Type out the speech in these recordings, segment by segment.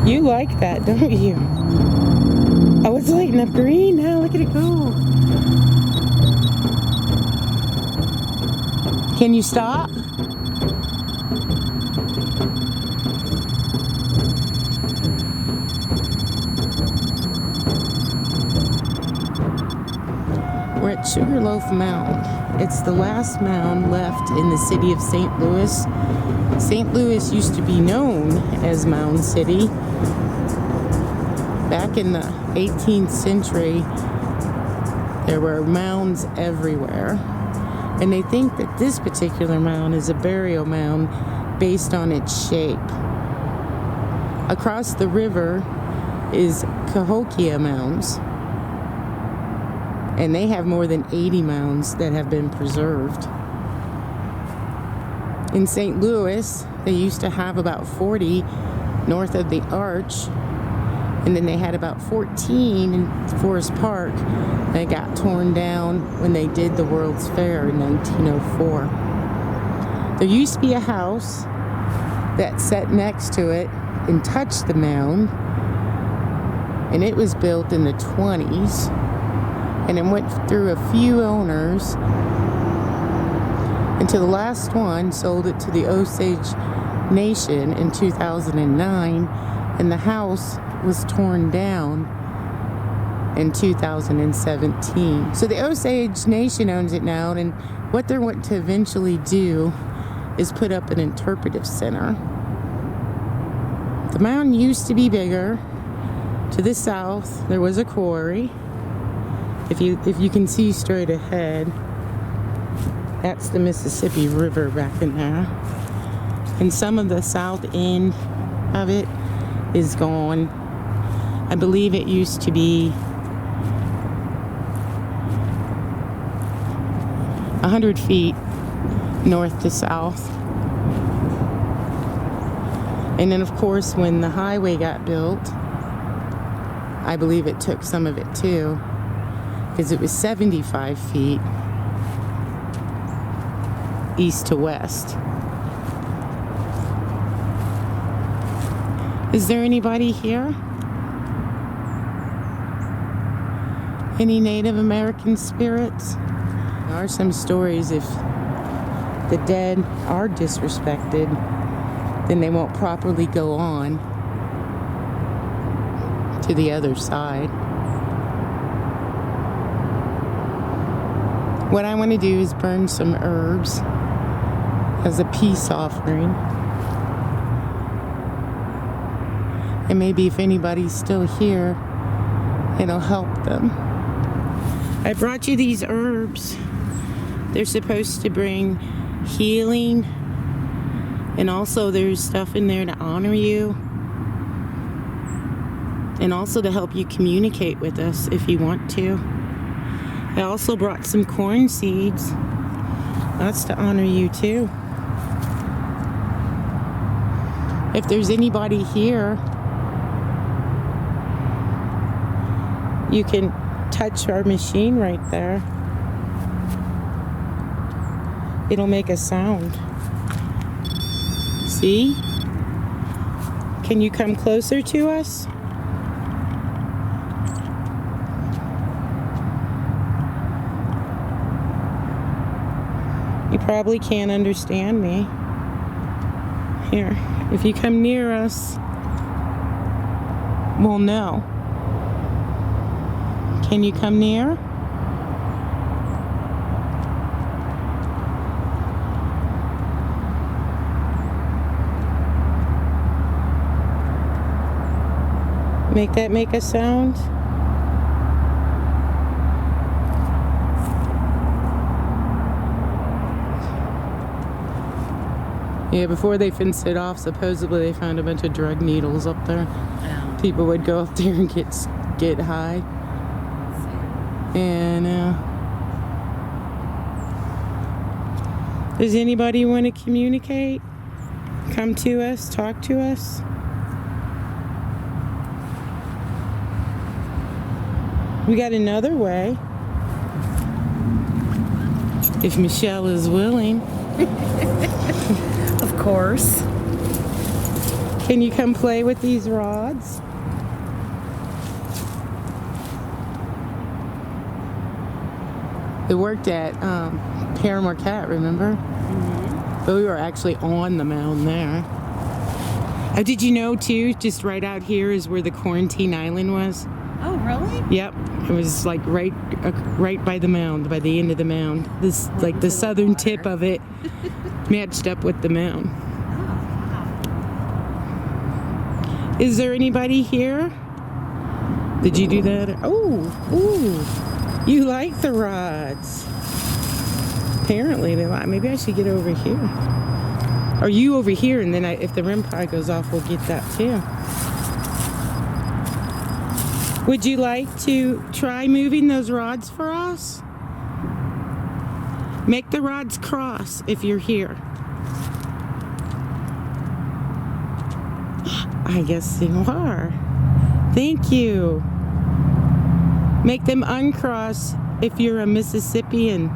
You like that, don't you? Oh, it's lighting up green now. Look at it go. Can you stop? We're at Sugar Loaf Mound. It's the last mound left in the city of St. Louis. St. Louis used to be known as Mound City. Back in the 18th century, there were mounds everywhere. And they think that this particular mound is a burial mound based on its shape. Across the river is Cahokia Mounds. And they have more than 80 mounds that have been preserved. In St. Louis, they used to have about 40 north of the Arch, and then they had about 14 in Forest Park that got torn down when they did the World's Fair in 1904. There used to be a house that sat next to it and touched the mound, and it was built in the 20s. And it went through a few owners until the last one sold it to the Osage Nation in 2009, and the house was torn down in 2017. So the Osage Nation owns it now, and what they're wanting to eventually do is put up an interpretive center. The mound used to be bigger. To the south, there was a quarry. If you can see straight ahead, that's the Mississippi River back in there. And some of the south end of it is gone. I believe it used to be 100 feet north to south. And then of course when the highway got built, I believe it took some of it too, because it was 75 feet east to west. Is there anybody here? Any Native American spirits? There are some stories if the dead are disrespected, then they won't properly go on to the other side. What I want to do is burn some herbs as a peace offering. And maybe if anybody's still here, it'll help them. I brought you these herbs. They're supposed to bring healing, and also there's stuff in there to honor you, and also to help you communicate with us if you want to. I also brought some corn seeds. That's to honor you too. If there's anybody here, you can touch our machine right there. It'll make a sound. See? Can you come closer to us? You probably can't understand me. Here, if you come near us, we'll know. Can you come near? Make a sound? Yeah, before they fenced it off, supposedly they found a bunch of drug needles up there. Oh. People would go up there and get high. And does anybody want to communicate? Come to us, talk to us. We got another way, if Michelle is willing. Of course. Can you come play with these rods? It worked at Paranormal Cat, remember? Mm-hmm. But we were actually on the mound there. Oh, did you know too, just right out here is where the quarantine island was? Oh, really? Yep. It was like right by the mound, by the end of the mound. This, like the southern tip of it matched up with the mound. Oh, wow. Is there anybody here? Did you do that? Oh, ooh. You like the rods. Apparently they like. Maybe I should get over here. Or you over here, and then if the REM-POD goes off, we'll get that too. Would you like to try moving those rods for us? Make the rods cross if you're here. I guess you are. Thank you. Make them uncross if you're a Mississippian.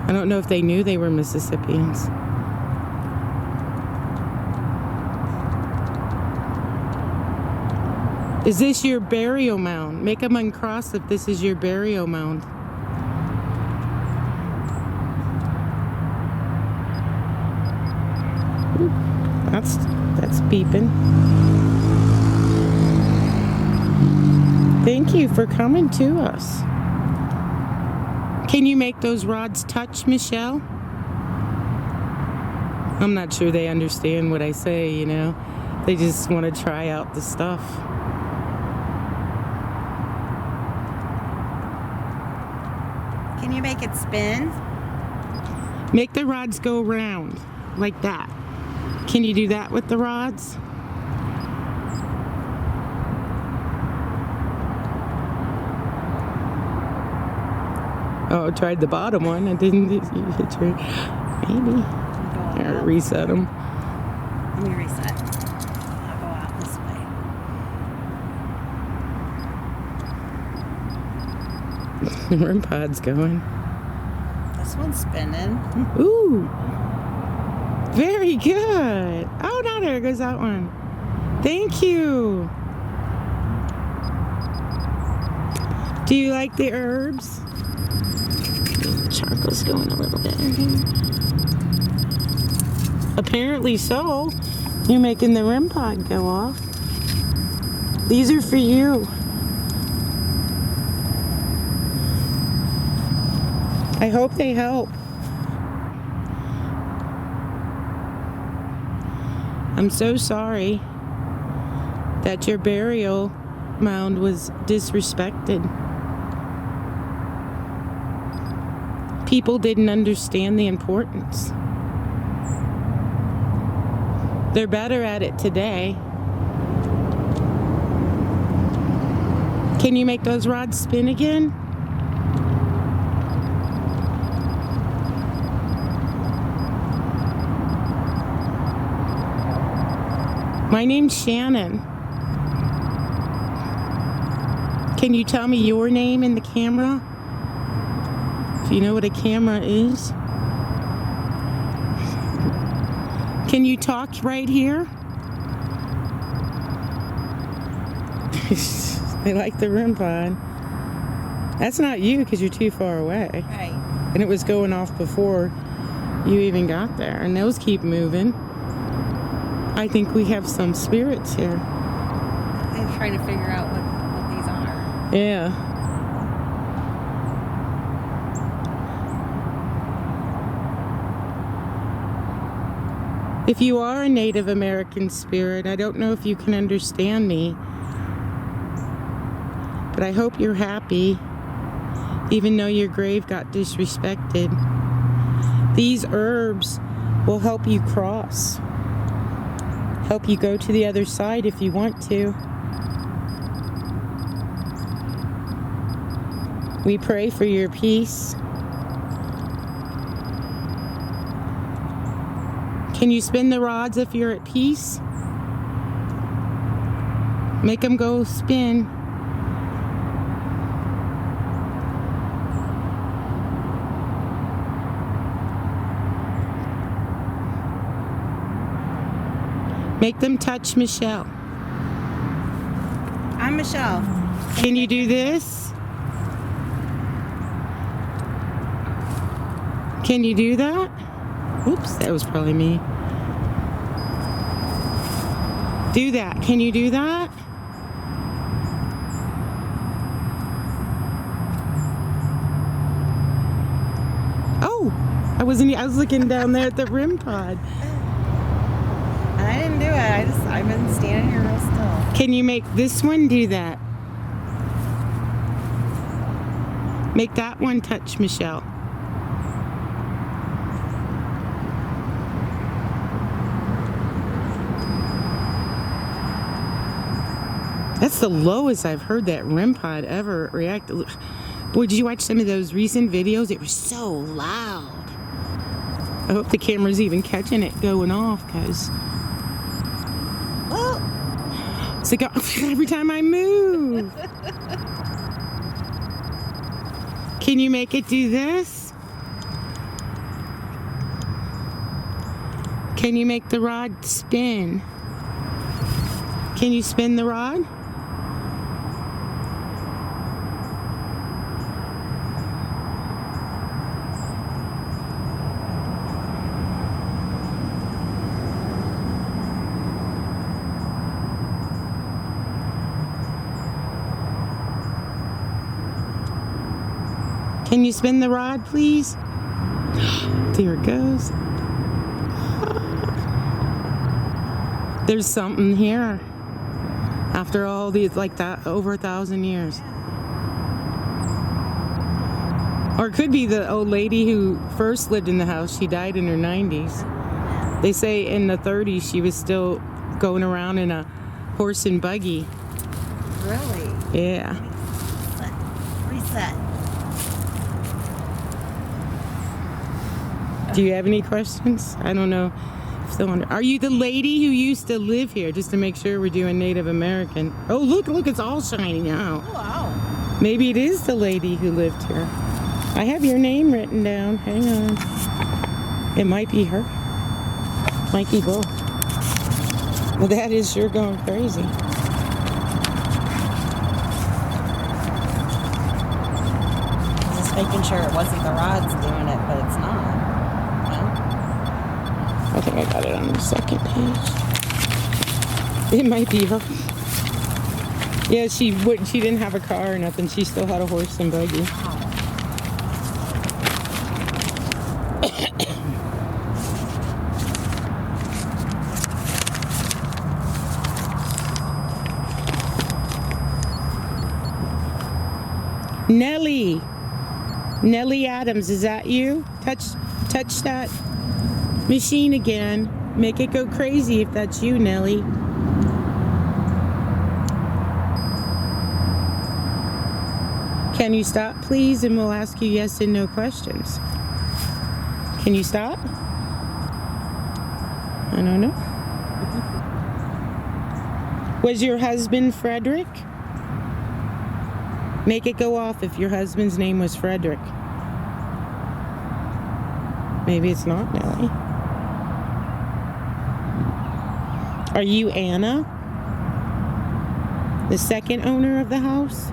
I don't know if they knew they were Mississippians. Is this your burial mound? Make them uncross if this is your burial mound. Ooh, that's beeping. Thank you for coming to us. Can you make those rods touch, Michelle? I'm not sure they understand what I say, you know. They just want to try out the stuff. Can you make it spin? Make the rods go round, like that. Can you do that with the rods? Oh, I tried the bottom one. I didn't try. Maybe. Or reset them. Let me reset. I'll go out this way. The REM-POD's going. This one's spinning. Ooh. Very good. Oh, now there goes that one. Thank you. Do you like the herbs? Charcoal's going a little bit. Apparently so. You're making the REM-POD go off. These are for you. I hope they help. I'm so sorry that your burial mound was disrespected. People didn't understand the importance. They're better at it today. Can you make those rods spin again? My name's Shannon. Can you tell me your name in the camera? If you know what a camera is. Can you talk right here? They like the REM-POD. That's not you because you're too far away. Right. And it was going off before you even got there. And those keep moving. I think we have some spirits here. I'm trying to figure out what these are. Yeah. If you are a Native American spirit, I don't know if you can understand me, but I hope you're happy, even though your grave got disrespected. These herbs will help you cross, help you go to the other side if you want to. We pray for your peace. Can you spin the rods if you're at peace? Make them go spin. Make them touch Michelle. I'm Michelle. Can you do this? Can you do that? Oops, that was probably me. Do that. Can you do that? Oh, I was looking down there at the REM-POD. I didn't do it. I've been standing here real still. Can you make this one do that? Make that one touch Michelle. That's the lowest I've heard that REM-POD ever react. Boy, did you watch some of those recent videos? It was so loud. I hope the camera's even catching it going off, because it's like every time I move. Can you make it do this? Can you make the rod spin? Can you spin the rod? Can you spin the rod, please? There it goes. There's something here. After all these, like that, over 1,000 years. Or it could be the old lady who first lived in the house. She died in her 90s. They say in the 30s she was still going around in a horse and buggy. Really? Yeah. Reset. Do you have any questions? I don't know. Still wonder. Are you the lady who used to live here? Just to make sure we're doing Native American. Oh, look, it's all shining out. Oh, wow. Maybe it is the lady who lived here. I have your name written down. Hang on. It might be her. Might be both. Well, that is sure going crazy. Just making sure it wasn't the rods doing it, but it's not. I think I got it on the second page. It might be her. Yeah, she didn't have a car or nothing. She still had a horse and buggy. Nellie Adams, is that you? Touch that machine again. Make it go crazy if that's you, Nellie. Can you stop, please? And we'll ask you yes and no questions. Can you stop? I don't know. Was your husband Frederick? Make it go off if your husband's name was Frederick. Maybe it's not Nellie. Are you Anna? The second owner of the house?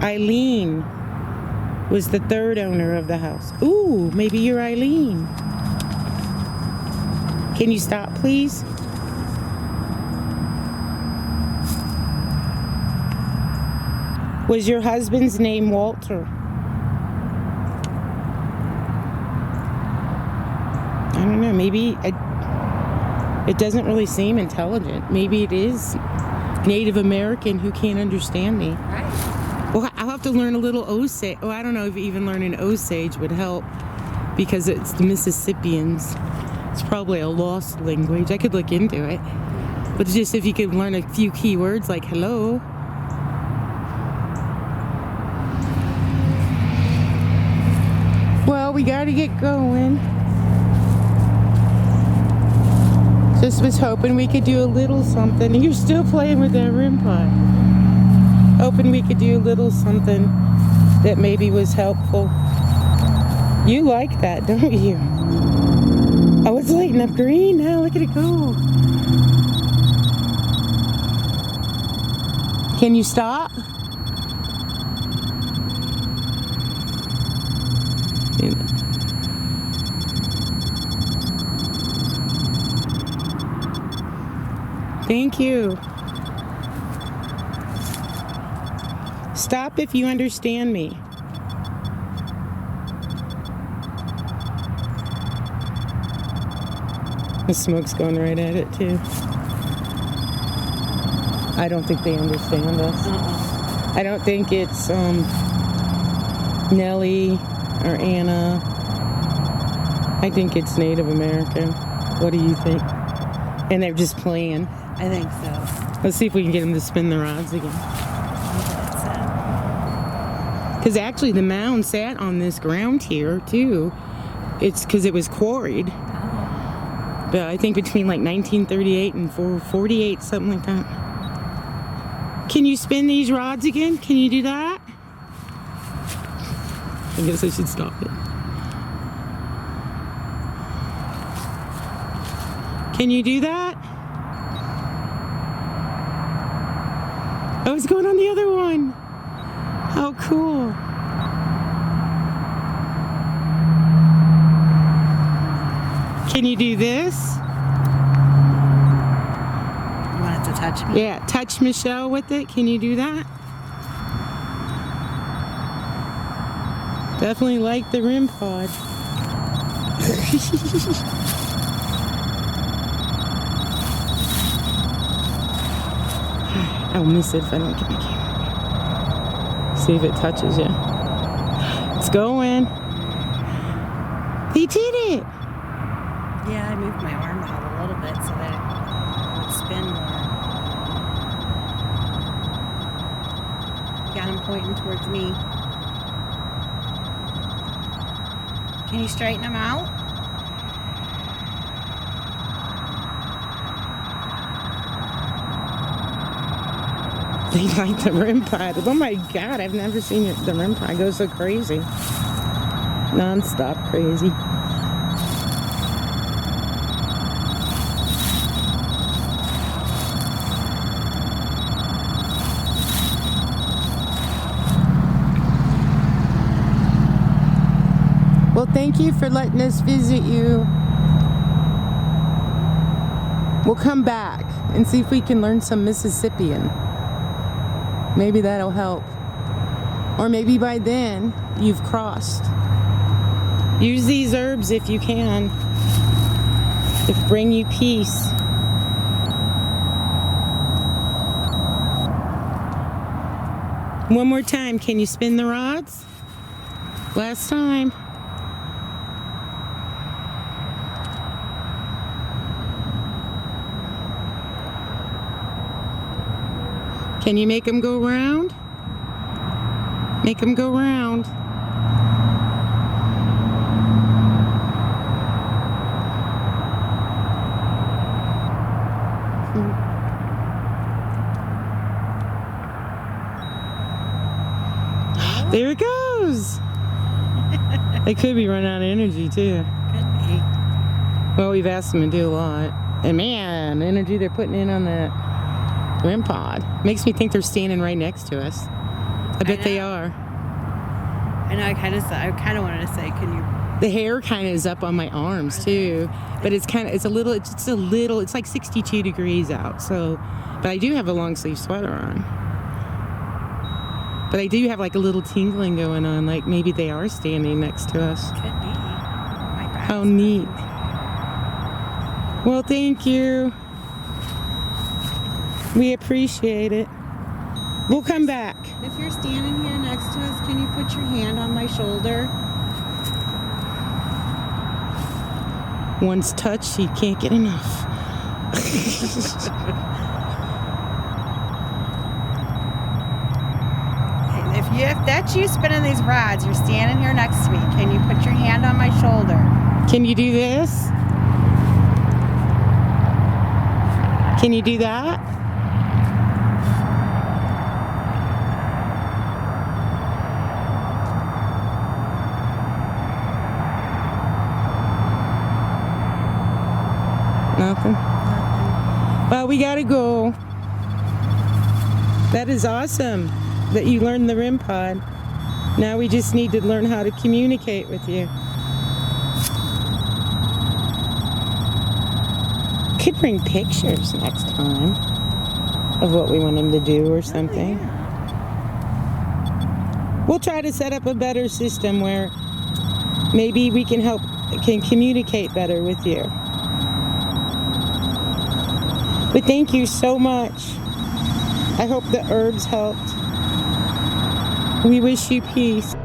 Eileen was the third owner of the house. Ooh, maybe you're Eileen. Can you stop, please? Was your husband's name Walter? I don't know, maybe it doesn't really seem intelligent. Maybe it is Native American who can't understand me. Right. Well, I'll have to learn a little Osage. Oh, I don't know if even learning Osage would help because it's the Mississippians. It's probably a lost language. I could look into it. But just if you could learn a few key words like hello. Well, we got to get going. Just was hoping we could do a little something. You're still playing with that REM-POD. hoping we could do a little something that maybe was helpful. You like that, don't you? Oh, it's lighting up green now. Look at it go. Can you stop? Thank you. Stop if you understand me. The smoke's going right at it too. I don't think they understand us. I don't think it's Nellie or Anna. I think it's Native American. What do you think? And they're just playing. I think so. Let's see if we can get them to spin the rods again. Because actually the mound sat on this ground here too. It's because it was quarried. But I think between like 1938 and 448, something like that. Can you spin these rods again? Can you do that? I guess I should stop it. Can you do that? Oh, it's going on the other one. How cool. Can you do this? You want it to touch me? Yeah, touch Michelle with it. Can you do that? Definitely like the REM-POD. I'll miss it if I don't get my camera. See if it touches you. It's going. He did it. Yeah, I moved my arm out a little bit so that it would spin more. Got him pointing towards me. Can you straighten him out? They like the REM-POD. Oh my God, I've never seen the REM-POD go so crazy. Non-stop crazy. Well, thank you for letting us visit you. We'll come back and see if we can learn some Mississippian. Maybe that'll help. Or maybe by then you've crossed. Use these herbs if you can. If bring you peace. One more time, can you spin the rods? Last time. Can you make them go round? Make them go round. There it goes. They could be running out of energy too. Could be. Well, we've asked them to do a lot. And man, the energy they're putting in on that REM-POD makes me think they're standing right next to us. I bet they are. I know. I kind of wanted to say, can you? The hair kind of is up on my arms too, but it's like 62 degrees out. So, but I do have a long sleeve sweater on. But I do have like a little tingling going on, like maybe they are standing next to us. Could be. How neat. Well, thank you. We appreciate it. We'll come back. If you're standing here next to us, can you put your hand on my shoulder? Once touched, you can't get enough. If that's you spinning these rods, you're standing here next to me. Can you put your hand on my shoulder? Can you do this? Can you do that? we gotta go. That is awesome that you learned the REM-POD. Now we just need to learn how to communicate with you. Could bring pictures next time of what we want them to do or something. We'll try to set up a better system where maybe we can communicate better with you. But thank you so much. I hope the herbs helped. We wish you peace.